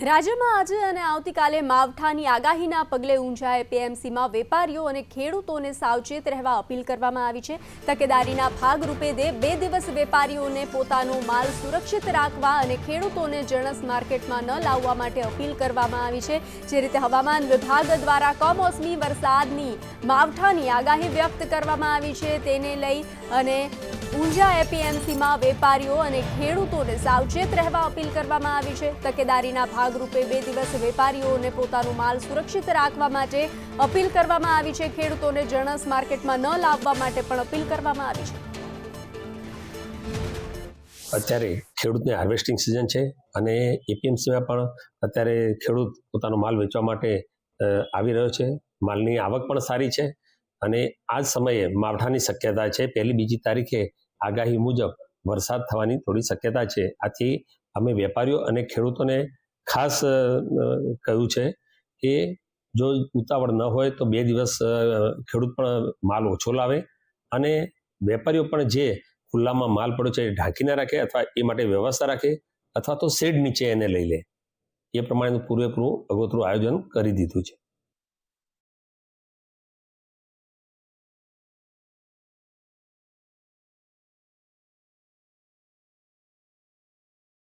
રાજ્યમાં આજે અને આવતીકાલે માવઠાની આગાહીના પગલે ઊંઝા એપીએમસીમાં વેપારીઓ અને ખેડૂતોને સાવચેત રહેવા અપીલ કરવામાં આવી છે। તકેદારીના ભાગરૂપે બે દિવસ વેપારીઓને પોતાનો માલ સુરક્ષિત રાખવા અને ખેડૂતોને જણસ માર્કેટમાં ન લાવવા માટે અપીલ કરવામાં આવી છે। જે રીતે હવામાન વિભાગ દ્વારા કમોસમી વરસાદની માવઠાની આગાહી વ્યક્ત કરવામાં આવી છે, તેને લઈ અને ઊંઝા એપીએમસીમાં વેપારીઓ અને ખેડૂતોને સાવચેત રહેવા અપીલ કરવામાં આવી છે। તકેદારીના ભાગરૂપે 2 દિવસ વેપારીઓને પોતાનો માલ સુરક્ષિત રાખવા માટે અપીલ કરવામાં આવી છે। ખેડૂતોને જણસ માર્કેટમાં ન લાવવા માટે પણ અપીલ કરવામાં આવી છે। અત્યારે ખેડૂતને હાર્વેસ્ટિંગ સિઝન છે અને એપીએમસીમાં પણ અત્યારે ખેડૂત પોતાનો માલ વેચવા માટે આવી રહ્યો છે। માલની આવક પણ સારી છે અને આ જ સમયે માવઠાની શક્યતા છે। 1-2 તારીખે આગાહી મુજબ વરસાદ થવાની થોડી શક્યતા છે। આથી અમે વેપારીઓ અને ખેડૂતોને ખાસ કહ્યું છે કે જો ઉતાવળ ન હોય તો 2 દિવસ ખેડૂત પણ માલ ઓછો લાવે અને વેપારીઓ પણ જે ખુલ્લામાં માલ પડ્યો છે ઢાંકીને રાખે અથવા એ માટે વ્યવસ્થા રાખે અથવા તો શેડ નીચે એને લઈ લે। એ પ્રમાણે પૂરેપૂરું આગોતરું આયોજન કરી દીધું છે।